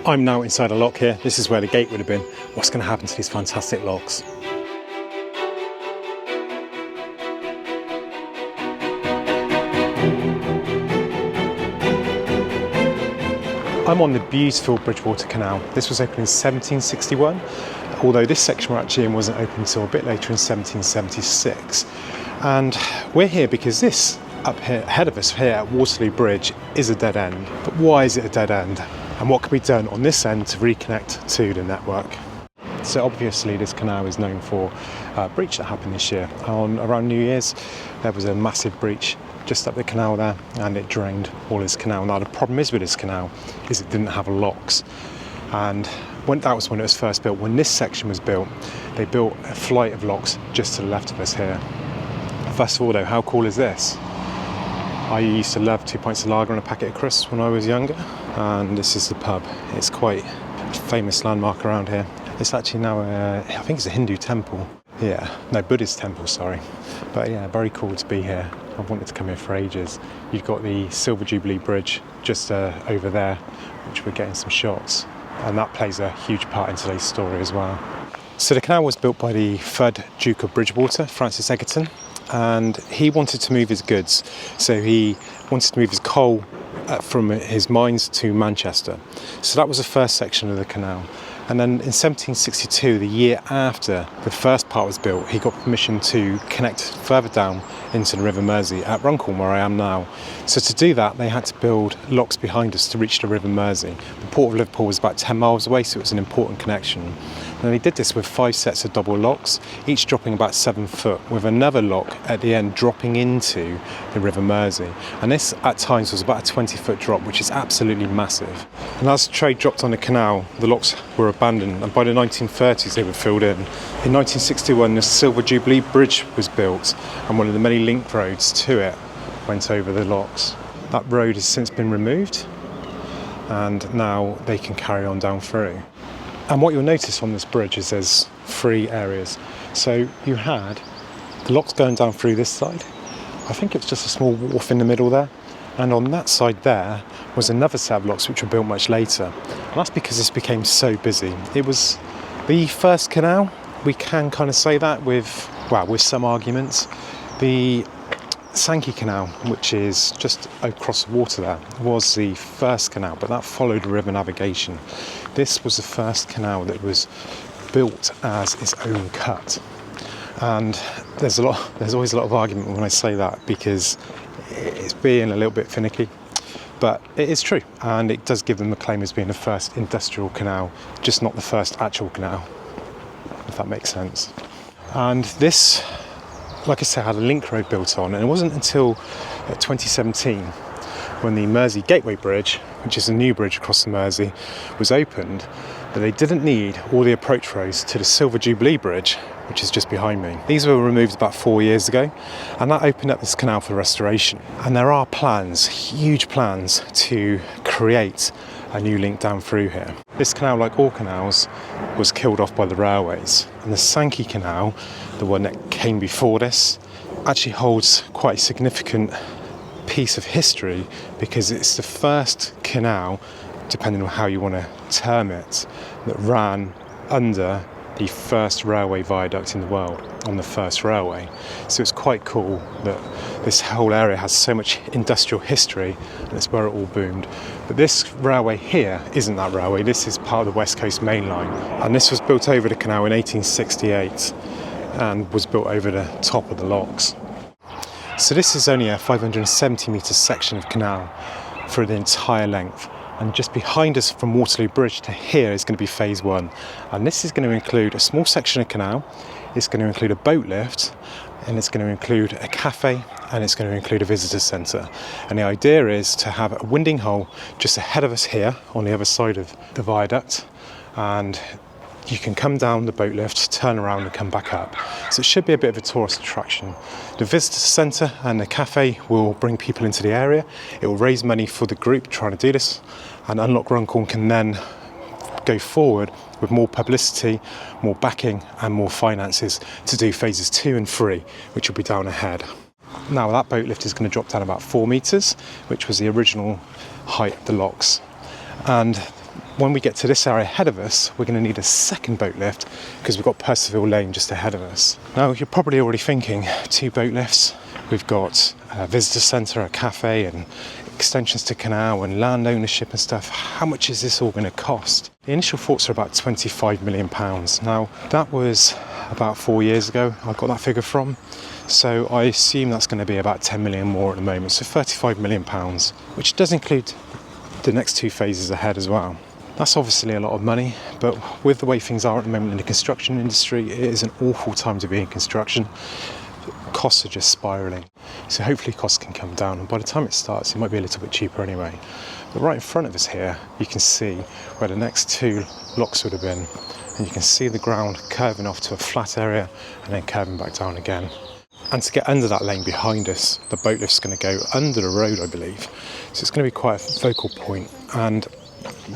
I'm now inside a lock here. This is where the gate would have been. What's going to happen to these fantastic locks? I'm on the beautiful Bridgewater Canal. This was opened in 1761, although this section we're actually in wasn't open until a bit later in 1776. And we're here because this up here ahead of us here at Waterloo Bridge is a dead end. But why is it a dead end? And what can be done on this end to reconnect to the network? So obviously this canal is known for a breach that happened this year. Around New Year's there was a massive breach just up the canal there, and it drained all this canal. Now the problem is with this canal is it didn't have locks, and that was when it was first built. When this section was built, they built a flight of locks just to the left of us here. First of all though, how cool is this? I used to love 2 pints of lager and a packet of crisps when I was younger, and this is the pub. It's quite a famous landmark around here. It's actually now I think it's a Hindu temple. Yeah, no, Buddhist temple, sorry. But yeah, very cool to be here. I've wanted to come here for ages. You've got the Silver Jubilee Bridge just over there, which we're getting some shots. And that plays a huge part in today's story as well. So the canal was built by the 3rd Duke of Bridgewater, Francis Egerton, and he wanted to move his goods. So he wanted to move his coal from his mines to Manchester. So that was the first section of the canal. And then in 1762, the year after the first part was built, he got permission to connect further down into the River Mersey at Runcorn, where I am now. So to do that, they had to build locks behind us to reach the River Mersey. The port of Liverpool was about 10 miles away, so it was an important connection. And they did this with 5 sets of double locks, each dropping about 7 foot, with another lock at the end dropping into the River Mersey. And this at times was about a 20-foot drop, which is absolutely massive. And as trade dropped on the canal, the locks were abandoned, and by the 1930s they were filled in. In 1961, the Silver Jubilee Bridge was built, and one of the many link roads to it went over the locks. That road has since been removed, and now they can carry on down through. And what you'll notice on this bridge is there's 3 areas. So you had the locks going down through this side. I think it's just a small wharf in the middle there. And on that side there was another set of locks which were built much later. And that's because this became so busy. It was the first canal. We can kind of say that with some arguments. The Sankey Canal, which is just across the water there, was the first canal, but that followed river navigation. This was the first canal that was built as its own cut. And there's always a lot of argument when I say that, because it's being a little bit finicky. But it is true, and it does give them a claim as being the first industrial canal, just not the first actual canal, if that makes sense. And this, like I said, had a link road built on, and it wasn't until 2017 when the Mersey Gateway Bridge, which is a new bridge across the Mersey, was opened, that they didn't need all the approach roads to the Silver Jubilee Bridge, which is just behind me. These were removed about 4 years ago, and that opened up this canal for restoration. And there are plans, huge plans, to create a new link down through here. This canal, like all canals, was killed off by the railways, and the Sankey Canal, the one that came before this, actually holds quite a significant piece of history, because it's the first canal, depending on how you want to term it, that ran under the first railway viaduct in the world, on the first railway. So it's quite cool that this whole area has so much industrial history, and it's where it all boomed. But this railway here isn't that railway. This is part of the West Coast Main Line, and this was built over the canal in 1868 and was built over the top of the locks. So this is only a 570 metre section of canal for the entire length. And just behind us from Waterloo Bridge to here is going to be phase 1. And this is going to include a small section of canal, it's going to include a boat lift, and it's going to include a cafe, and it's going to include a visitor centre. And the idea is to have a winding hole just ahead of us here on the other side of the viaduct, and you can come down the boat lift, turn around and come back up. So it should be a bit of a tourist attraction. The visitor centre and the cafe will bring people into the area. It will raise money for the group trying to do this, and Unlock Runcorn can then go forward with more publicity, more backing and more finances to do phases 2 and 3, which will be down ahead. Now that boat lift is going to drop down about 4 metres, which was the original height of the locks. And when we get to this area ahead of us, we're going to need a second boat lift because we've got Percival Lane just ahead of us. Now, you're probably already thinking, 2 boat lifts. We've got a visitor centre, a cafe, and extensions to Canal and land ownership and stuff. How much is this all going to cost? The initial thoughts are about £25 million. Now, that was about 4 years ago I got that figure from. So I assume that's going to be about 10 million more at the moment. So £35 million, which does include the next 2 phases ahead as well. That's obviously a lot of money, but with the way things are at the moment in the construction industry, it is an awful time to be in construction. Costs are just spiralling. So hopefully costs can come down, and by the time it starts, it might be a little bit cheaper anyway. But right in front of us here, you can see where the next 2 locks would have been, and you can see the ground curving off to a flat area and then curving back down again. And to get under that lane behind us, the boat lift's going to go under the road, I believe. So it's going to be quite a focal point, and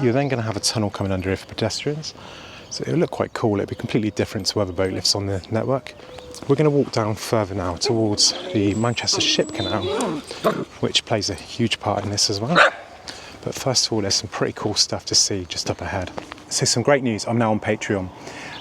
you're then going to have a tunnel coming under here for pedestrians. So it'll look quite cool. It'll be completely different to other boat lifts on the network. We're going to walk down further now towards the Manchester Ship Canal, which plays a huge part in this as well. But first of all, there's some pretty cool stuff to see just up ahead. So some great news, I'm now on Patreon.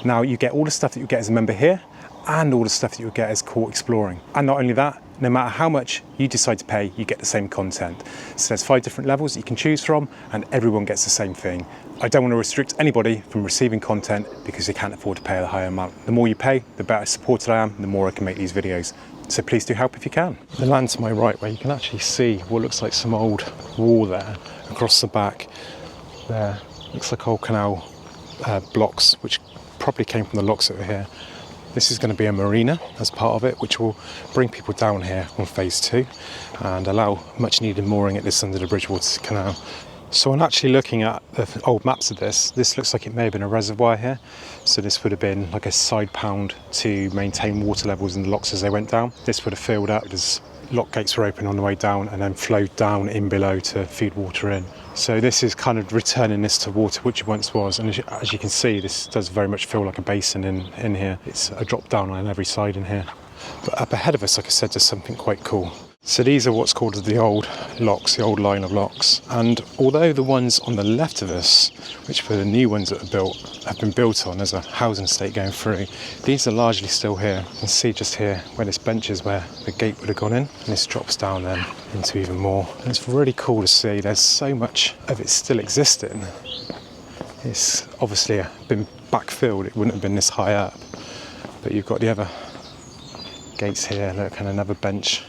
Now you get all the stuff that you get as a member here, and all the stuff that you'll get as Court Exploring. And not only that, no matter how much you decide to pay, you get the same content. So there's 5 different levels that you can choose from, and everyone gets the same thing. I don't want to restrict anybody from receiving content because they can't afford to pay a higher amount. The more you pay, the better supported I am, the more I can make these videos. So please do help if you can. The land to my right, where you can actually see what looks like some old wall there across the back there. Looks like old canal blocks, which probably came from the locks over here. This is going to be a marina as part of it, which will bring people down here on phase 2 and allow much needed mooring at this under the Bridgewater Canal. So I'm actually looking at the old maps of this. This looks like it may have been a reservoir here. So this would have been like a side pound to maintain water levels in the locks as they went down. This would have filled up as lock gates were open on the way down and then flowed down in below to feed water in. So this is kind of returning this to water, which it once was. And as you can see, this does very much feel like a basin in here. It's a drop down on every side in here. But up ahead of us, like I said, there's something quite cool. So these are what's called the old locks, the old line of locks. And although the ones on the left of us, which were the new ones that are built, have been built on as a housing estate going through, these are largely still here. You can see just here where this bench is, where the gate would have gone in, and this drops down then into even more. And it's really cool to see there's so much of it still existing. It's obviously been backfilled, it wouldn't have been this high up. But you've got the other gates here, look, and another bench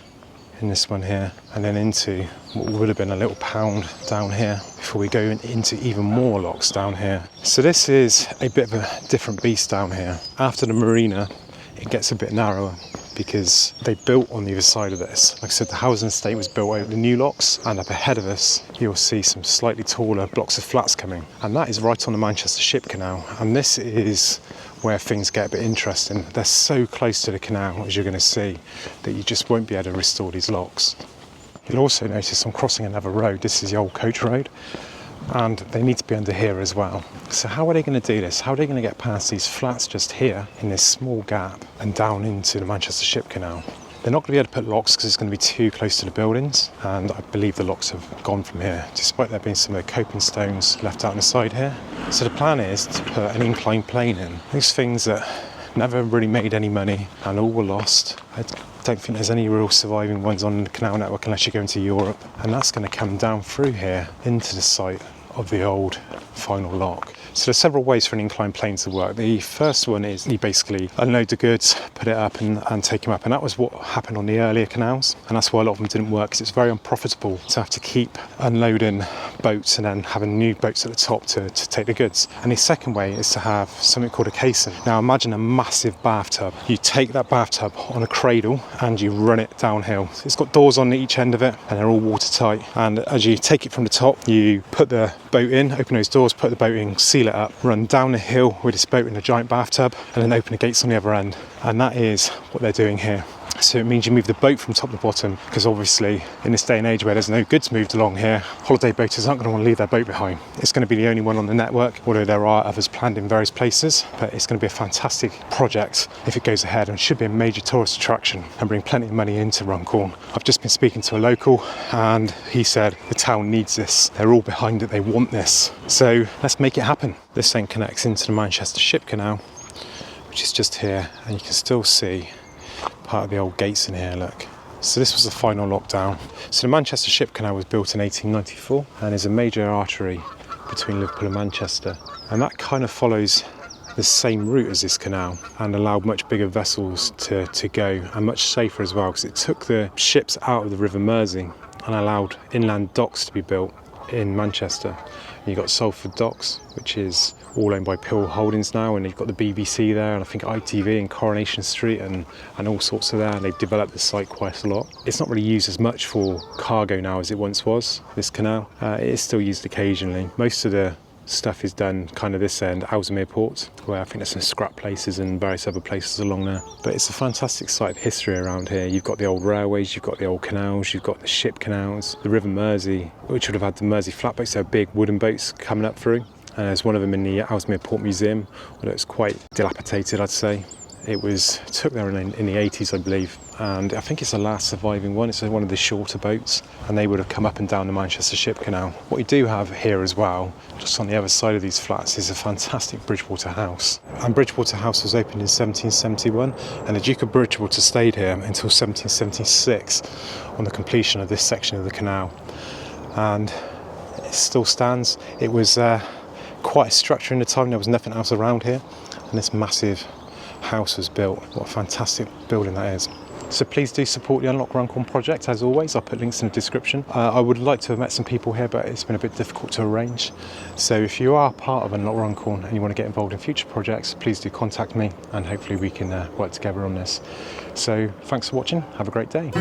in this one here, and then into what would have been a little pound down here before we go into even more locks down here. So this is a bit of a different beast down here. After the marina, it gets a bit narrower because they built on the other side of this. Like I said, the housing estate was built over the new locks, and up ahead of us you'll see some slightly taller blocks of flats coming, and that is right on the Manchester Ship Canal. And this is where things get a bit interesting. They're so close to the canal, as you're going to see, that you just won't be able to restore these locks. You'll also notice I'm crossing another road. This is the old coach road, and they need to be under here as well. So how are they going to do this? How are they going to get past these flats just here in this small gap and down into the Manchester Ship Canal? They're not going to be able to put locks because it's going to be too close to the buildings, and I believe the locks have gone from here, despite there being some of the coping stones left out on the side here. So the plan is to put an inclined plane in. These things that never really made any money and all were lost. I don't think there's any real surviving ones on the canal network unless you go into Europe, and that's going to come down through here into the site of the old final lock. So there's several ways for an inclined plane to work. The first one is you basically unload the goods, put it up and take them up, and that was what happened on the earlier canals, and that's why a lot of them didn't work, because it's very unprofitable to have to keep unloading boats and then having new boats at the top to take the goods. And the second way is to have something called a casing. Now imagine a massive bathtub. You take that bathtub on a cradle and you run it downhill. It's got doors on each end of it and they're all watertight, and as you take it from the top, you put the boat in, open those doors, put the boat in, seal it up, run down the hill with this boat in a giant bathtub, and then open the gates on the other end. And that is what they're doing here. So it means you move the boat from top to bottom, because obviously in this day and age where there's no goods moved along here, holiday boaters aren't going to want to leave their boat behind. It's going to be the only one on the network, although there are others planned in various places, but it's going to be a fantastic project if it goes ahead, and should be a major tourist attraction and bring plenty of money into Runcorn. I've just been speaking to a local and he said the town needs this. They're all behind it, they want this. So let's make it happen. This then connects into the Manchester Ship Canal, which is just here, and you can still see part of the old gates in here, look. So this was the final lockdown. So the Manchester Ship Canal was built in 1894 and is a major artery between Liverpool and Manchester. And that kind of follows the same route as this canal and allowed much bigger vessels to go, and much safer as well, because it took the ships out of the River Mersey and allowed inland docks to be built in Manchester. You've got Salford Docks, which is all owned by Pill Holdings now, and you've got the BBC there, and I think ITV and Coronation Street and all sorts of there, and they've developed the site quite a lot. It's not really used as much for cargo now as it once was, this canal. It is still used occasionally. Most of the stuff is done kind of this end, Ellesmere Port, where I think there's some scrap places and various other places along there. But it's a fantastic site of history around here. You've got the old railways, you've got the old canals, you've got the ship canals, the River Mersey, which would have had the Mersey flatboats, they're big wooden boats coming up through. And there's one of them in the Ellesmere Port Museum, although it's quite dilapidated, I'd say. It was took there in the 80s, I believe, and I think it's the last surviving one. It's one of the shorter boats, and they would have come up and down the Manchester Ship Canal. What we do have here as well, just on the other side of these flats, is a fantastic Bridgewater House. And Bridgewater House was opened in 1771, and the Duke of Bridgewater stayed here until 1776 on the completion of this section of the canal. And it still stands. It was quite a structure in the time. There was nothing else around here, and this massive house was built. What a fantastic building that is. So please do support the Unlock Runcorn project. As always, I'll put links in the description. I would like to have met some people here, but it's been a bit difficult to arrange. So if you are part of Unlock Runcorn and you want to get involved in future projects, please do contact me, and hopefully we can work together on this. So thanks for watching. Have a great day.